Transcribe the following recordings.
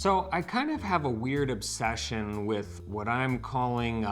So I kind of have a weird obsession with what I'm calling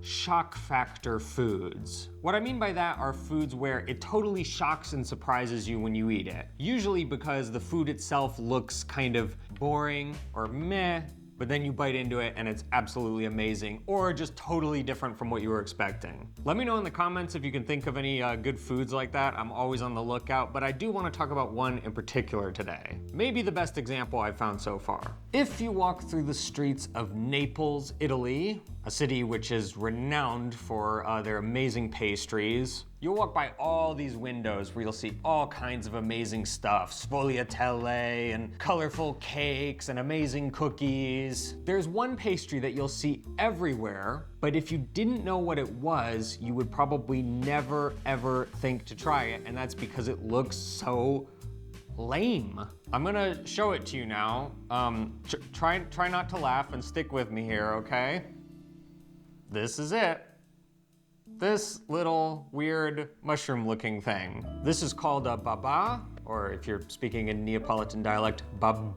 shock factor foods. What I mean by that are foods where it totally shocks and surprises you when you eat it. Usually because the food itself looks kind of boring or meh, but then you bite into it and it's absolutely amazing, or just totally different from what you were expecting. Let me know in the comments if you can think of any good foods like that. I'm always on the lookout, but I do want to talk about one in particular today. Maybe the best example I've found so far. If you walk through the streets of Naples, Italy, a city which is renowned for their amazing pastries, you'll walk by all these windows where you'll see all kinds of amazing stuff, sfogliatelle and colorful cakes and amazing cookies. There's one pastry that you'll see everywhere, but if you didn't know what it was, you would probably never ever think to try it, and that's because it looks so lame. I'm gonna show it to you now. Try not to laugh and stick with me here, okay? This is it. This little weird mushroom looking thing. This is called a babà, or if you're speaking in Neapolitan dialect, babà.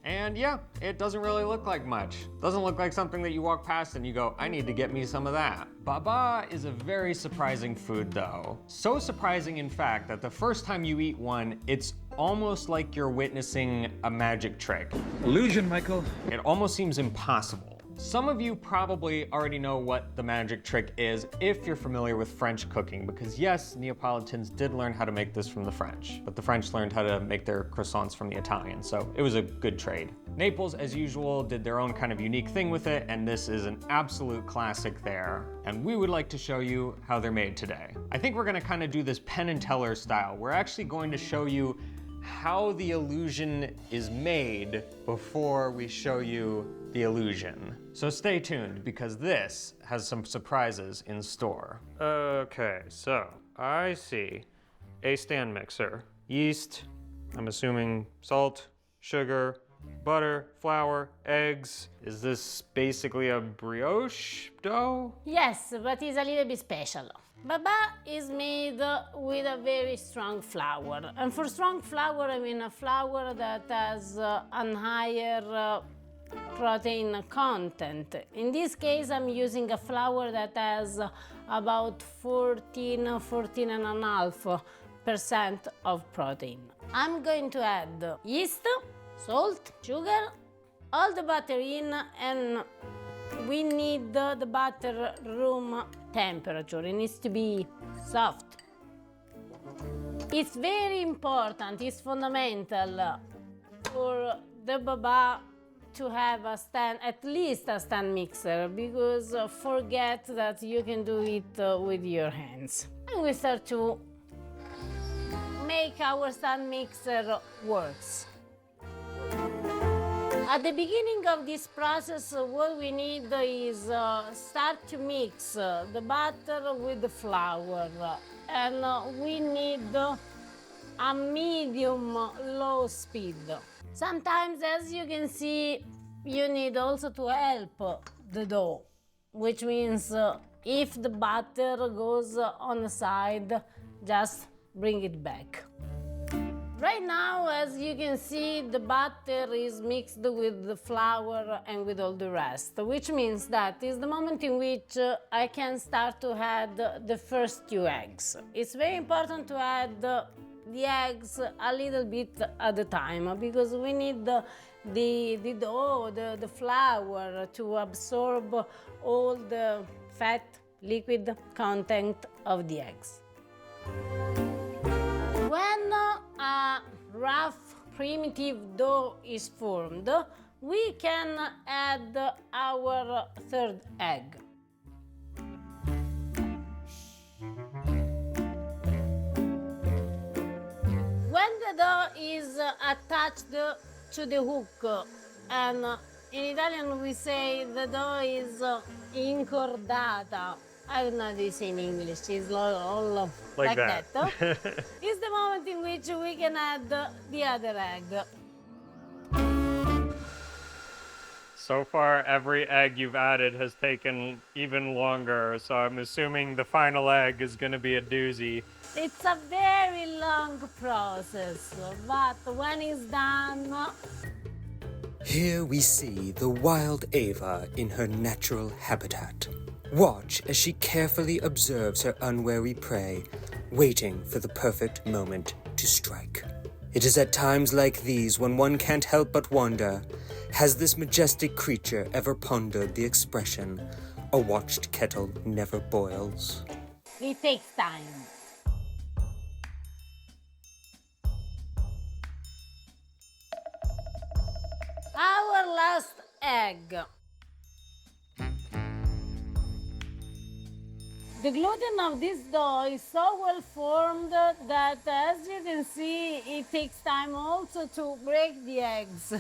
And yeah, it doesn't really look like much. Doesn't look like something that you walk past and you go, I need to get me some of that. Babà is a very surprising food though. So surprising in fact that the first time you eat one, it's almost like you're witnessing a magic trick. Illusion, Michael. It almost seems impossible. Some of you probably already know what the magic trick is if you're familiar with French cooking, because yes, Neapolitans did learn how to make this from the French, but the French learned how to make their croissants from the Italians, so it was a good trade. Naples, as usual, did their own kind of unique thing with it, and this is an absolute classic there. And we would like to show you how they're made today. I think we're gonna kind of do this Penn and Teller style. We're actually going to show you how the illusion is made before we show you the illusion. So stay tuned because this has some surprises in store. Okay, so I see a stand mixer, yeast, I'm assuming salt, sugar, butter, flour, eggs. Is this basically a brioche dough? Yes, but it's a little bit special. Babà is made with a very strong flour. And for strong flour, I mean a flour that has a higher protein content. In this case, I'm using a flour that has about 14.5% of protein. I'm going to add yeast, salt, sugar, all the butter in, and we need the butter room temperature. It needs to be soft. It's very important, it's fundamental for the babà to have at least a stand mixer, because forget that you can do it with your hands. And we start to make our stand mixer works. At the beginning of this process, what we need is start to mix the butter with the flour, and we need a medium-low speed. Sometimes, as you can see, you need also to help the dough, which means if the butter goes on the side, just bring it back. Right now, as you can see, the butter is mixed with the flour and with all the rest, which means that is the moment in which I can start to add the first 2 eggs. It's very important to add the eggs a little bit at a time, because we need the dough, the flour to absorb all the fat, liquid content of the eggs. When a rough, primitive dough is formed, we can add our 3rd egg. When the dough is attached to the hook, and in Italian we say the dough is incordata. I don't know how to say in English, it's all like that. It's the moment in which we can add the other egg. So far, every egg you've added has taken even longer, so I'm assuming the final egg is going to be a doozy. It's a very long process, but when it's done, Here we see the wild Eva in her natural habitat. Watch as she carefully observes her unwary prey, waiting for the perfect moment to strike. It is at times like these when one can't help but wonder, has this majestic creature ever pondered the expression, a watched kettle never boils? It takes time. Our last egg. The gluten of this dough is so well formed that, as you can see, it takes time also to break the eggs.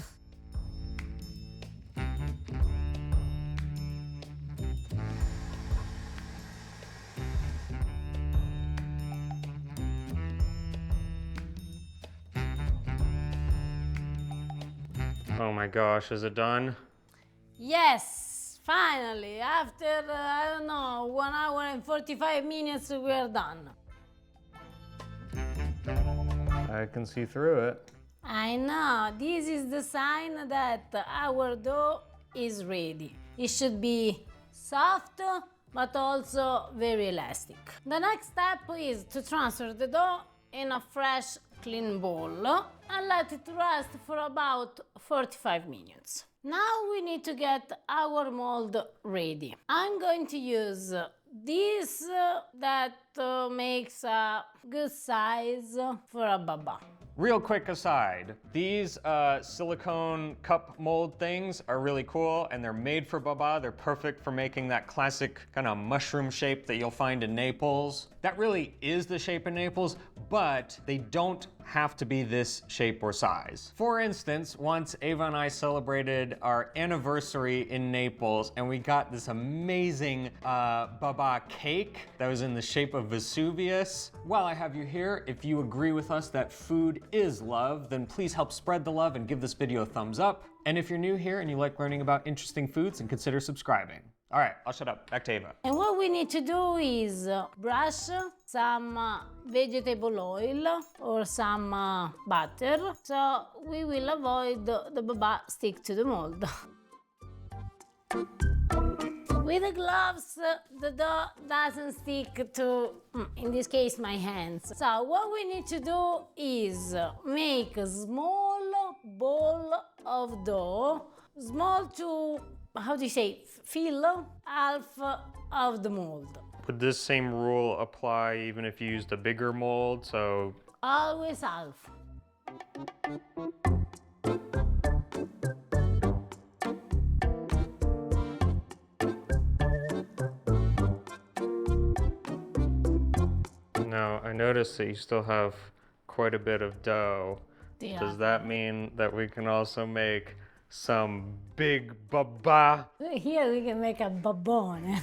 Oh my gosh, is it done? Yes, finally, after, I don't know, 1 hour and 45 minutes, we are done. I can see through it. I know, this is the sign that our dough is ready. It should be soft, but also very elastic. The next step is to transfer the dough in a fresh, clean bowl and let it rest for about 45 minutes. Now we need to get our mold ready. I'm going to use this that makes a good size for a babà. Real quick aside, these silicone cup mold things are really cool and they're made for babà. They're perfect for making that classic kind of mushroom shape that you'll find in Naples. That really is the shape in Naples, but they don't have to be this shape or size. For instance, once Eva and I celebrated our anniversary in Naples and we got this amazing babà cake that was in the shape of Vesuvius. While I have you here, if you agree with us that food is love, then please help spread the love and give this video a thumbs up. And if you're new here and you like learning about interesting foods, then consider subscribing. All right, I'll shut up. Back to Eva. And what we need to do is brush some vegetable oil or some butter, so we will avoid the babà stick to the mold. With the gloves, the dough doesn't stick to, in this case, my hands. So what we need to do is make a small ball of dough, small to, how do you say, fill half of the mold. Would this same rule apply even if you used a bigger mold? So Always half. now I noticed that you still have quite a bit of dough. Yeah. Does that mean that we can also make some big babà? Here we can make a babbone.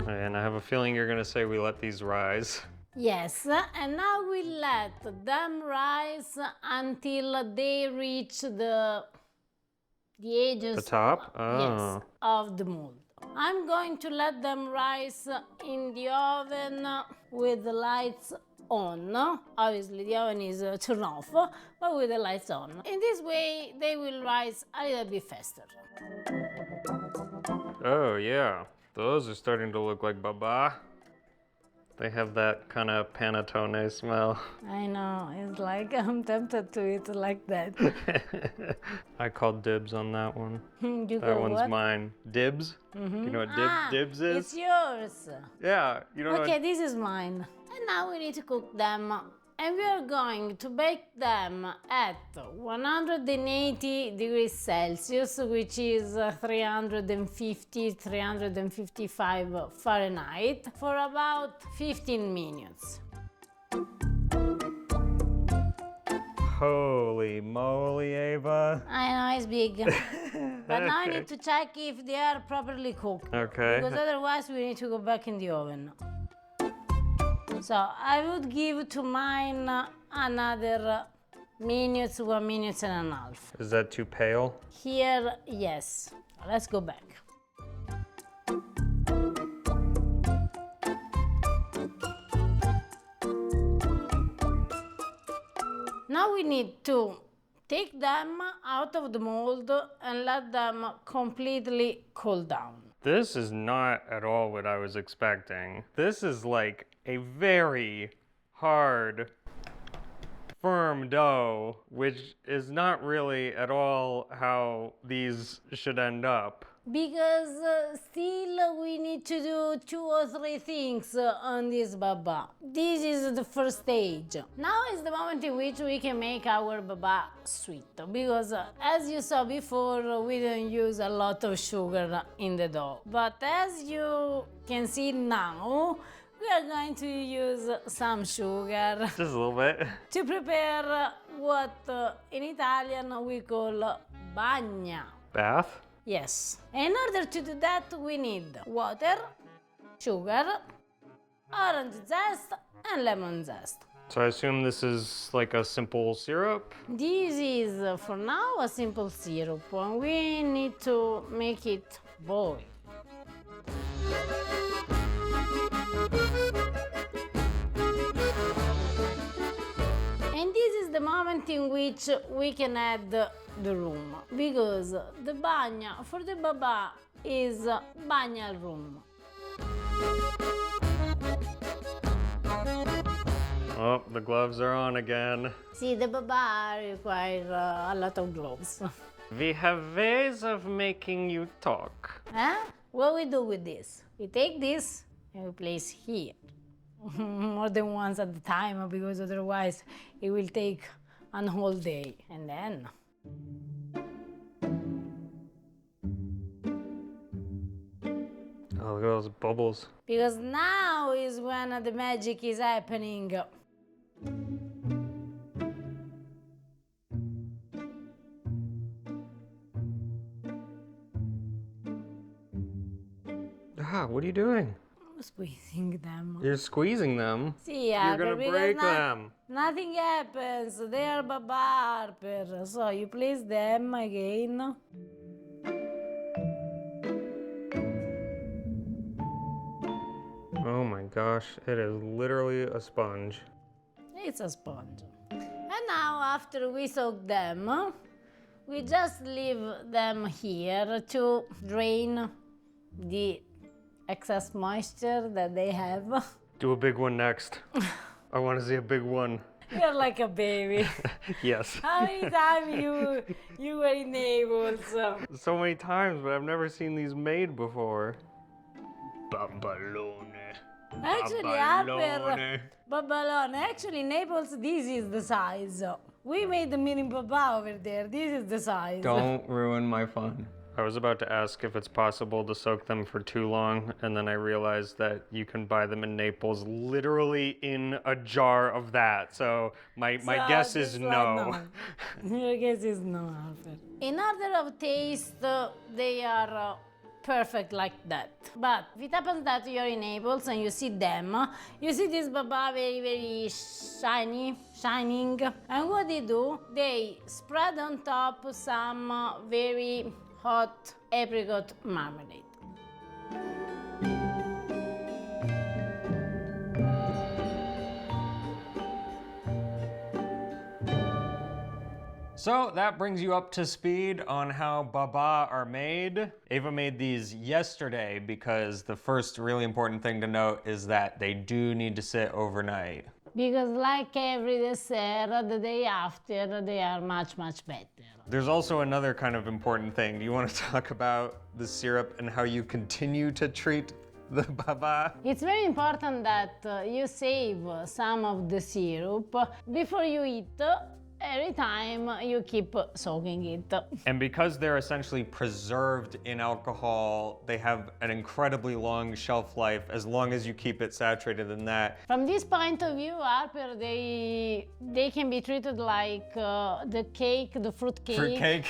And I have a feeling you're gonna say we let these rise. Yes, and now we let them rise until they reach the edges. The top? Oh. Yes, of the mold. I'm going to let them rise in the oven with the lights on. Obviously the oven is turned off, but with the lights on. In this way they will rise a little bit faster. Oh yeah, those are starting to look like babà. They have that kind of panettone smell. I know, it's like I'm tempted to eat like that. I called dibs on that one. You That go one's what? mine. Dibs? You know what dibs is? It's yours. Yeah, you don't know Okay, what... this is mine. And now we need to cook them. And we are going to bake them at 180 degrees Celsius, which is 350, 355 Fahrenheit, for about 15 minutes. Holy moly, Ava. I know it's big. But now I need to check if they are properly cooked. Okay. Because otherwise we need to go back in the oven. So I would give to mine another minute, 1 minute and a half. Is that too pale? Here, yes. Let's go back. Now we need to take them out of the mold and let them completely cool down. This is not at all what I was expecting. This is like a very hard, firm dough, which is not really at all how these should end up. Because still we need to do 2 or 3 things on this babà. This is the first stage. Now is the moment in which we can make our babà sweet. Because as you saw before, we didn't use a lot of sugar in the dough. But as you can see now, we are going to use some sugar. Just a little bit. To prepare what in Italian we call bagna. Bath? Yes. In order to do that, we need water, sugar, orange zest, and lemon zest. So I assume this is like a simple syrup? This is, for now, a simple syrup. And we need to make it boil. And this is the moment in which we can add the room, because the bagna for the babà is bagna room. Oh, the gloves are on again. See, the babà require a lot of gloves. We have ways of making you talk. What we do with this? We take this and we place here. More than once at the time, because otherwise it will take a whole day. And then Oh, look at those bubbles. because now is when the magic is happening. Ah, what are you doing? Squeezing them. You're squeezing them. See, You're Harper, gonna because break them. Nothing happens. They are babà, Harper. So you place them again. Oh my gosh, it is literally a sponge. It's a sponge. And now, after we soak them, we just leave them here to drain the excess moisture that they have. Do a big one next. I want to see a big one. You're like a baby. Yes. How many times you were in Naples? So many times, but I've never seen these made before. Babbalone. Actually, Harper, Babbalone. Actually, in Naples, this is the size. We made the mini babà over there. This is the size. Don't ruin my fun. I was about to ask if it's possible to soak them for too long, and then I realized that you can buy them in Naples literally in a jar of that. So my guess is no. Your guess is no, Harper. In order of taste, they are perfect like that. But if it happens that you're in Naples and you see them, you see this babà very, very shining. And what they do, they spread on top some very hot apricot marmalade. So that brings you up to speed on how babà are made. Ava made these yesterday because the first really important thing to note is that they do need to sit overnight. Because like every dessert, the day after, they are much, much better. There's also another kind of important thing. Do you want to talk about the syrup and how you continue to treat the babà? It's very important that you save some of the syrup before you eat. Every time you keep soaking it. And because they're essentially preserved in alcohol, they have an incredibly long shelf life as long as you keep it saturated in that. From this point of view, Harper, they can be treated like the cake, the fruit cake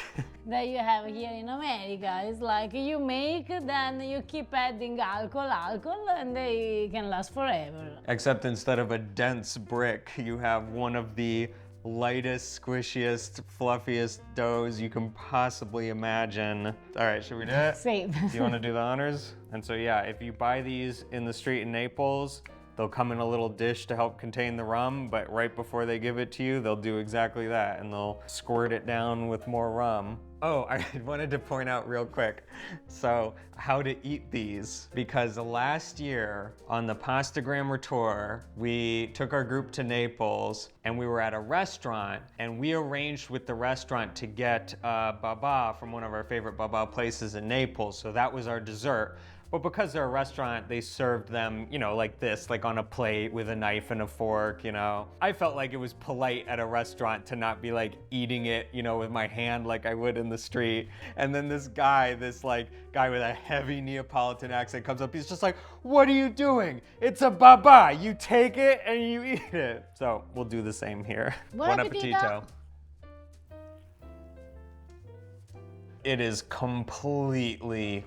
that you have here in America. It's like you make, then you keep adding alcohol, and they can last forever. Except instead of a dense brick, you have one of the lightest, squishiest, fluffiest doughs you can possibly imagine. All right, should we do it? Same. Do you want to do the honors? And so yeah, if you buy these in the street in Naples, they'll come in a little dish to help contain the rum, but right before they give it to you, they'll do exactly that, and they'll squirt it down with more rum. Oh, I wanted to point out real quick, so how to eat these, because last year on the Pasta Grammar tour, we took our group to Naples and we were at a restaurant and we arranged with the restaurant to get Babà from one of our favorite Babà places in Naples, so that was our dessert. But because they're a restaurant, they served them, you know, like this, like on a plate with a knife and a fork, you know. I felt like it was polite at a restaurant to not be like eating it, you know, with my hand like I would in the street. And then this guy with a heavy Neapolitan accent comes up, he's just like, "What are you doing? It's a babà. You take it and you eat it." So we'll do the same here. Buon appetito. It is completely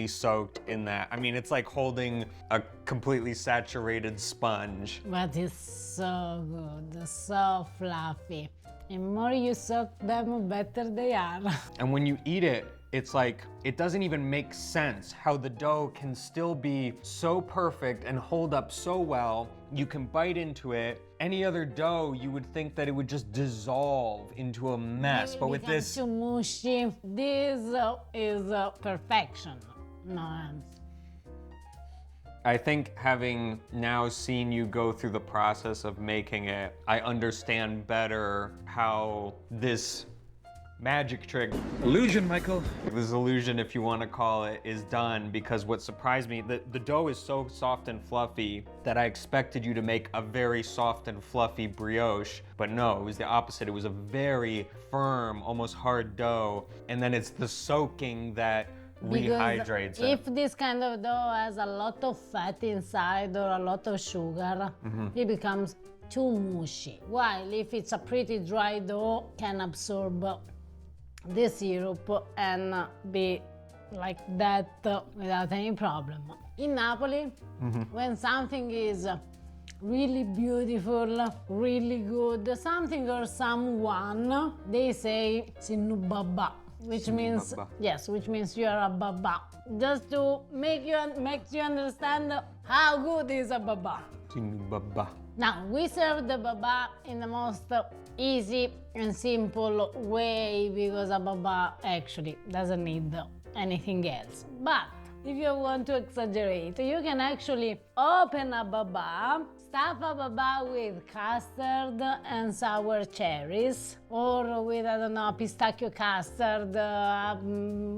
soaked in that. I mean, it's like holding a completely saturated sponge. But it's so good, so fluffy. The more you soak them, better they are. And when you eat it, it's like, it doesn't even make sense how the dough can still be so perfect and hold up so well. You can bite into it. Any other dough, you would think that it would just dissolve into a mess, but with this... too mushy. This is perfection. No. I think having now seen you go through the process of making it, I understand better how this magic trick, illusion, Michael. this illusion, if you want to call it, is done, because what surprised me, the dough is so soft and fluffy that I expected you to make a very soft and fluffy brioche, but no, it was the opposite. It was a very firm, almost hard dough, and then it's the soaking that rehydrates it. If this kind of dough has a lot of fat inside or a lot of sugar, it becomes too mushy. While if it's a pretty dry dough, can absorb the syrup and be like that without any problem. In Napoli, when something is really beautiful, really good, something or someone, they say "Sinu Babà," which means yes, which means you are a babà. Just to make you understand how good is a babà. Sinu Babà. Now, we serve the babà in the most easy and simple way because a babà actually doesn't need anything else. But if you want to exaggerate, you can actually open a babà, stuff a babà with custard and sour cherries, or with, I don't know, pistachio custard,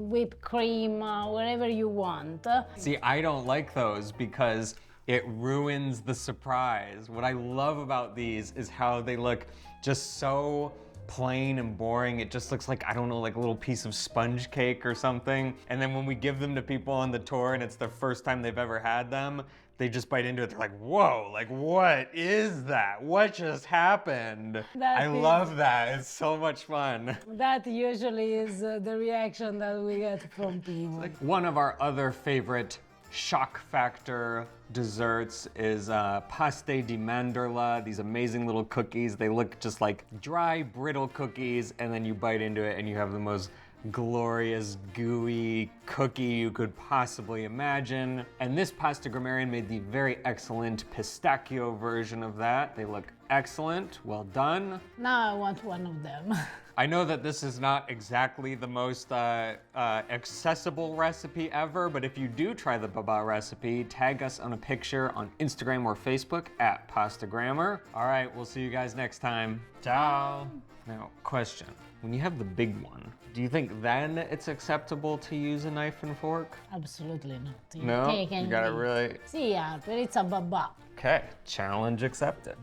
whipped cream, whatever you want. See, I don't like those because it ruins the surprise. What I love about these is how they look just so plain and boring. It just looks like, I don't know, like a little piece of sponge cake or something. And then when we give them to people on the tour and it's the first time they've ever had them, they just bite into it. They're like, whoa, like what is that? What just happened? I love that. It's so much fun. That usually is the reaction that we get from people. Like one of our other favorite shock factor desserts is pasté di mandorla, these amazing little cookies. They look just like dry, brittle cookies, and then you bite into it and you have the most glorious, gooey cookie you could possibly imagine. And this pasta Grammarian made the very excellent pistachio version of that. They look excellent, well done. Now I want one of them. I know that this is not exactly the most accessible recipe ever, but if you do try the babà recipe, tag us on a picture on Instagram or Facebook at Pasta Grammar. All right, we'll see you guys next time. Ciao. Now, question. When you have the big one, do you think then it's acceptable to use a knife and fork? Absolutely not. No? You got it really... See, but it's a babà. Okay, challenge accepted.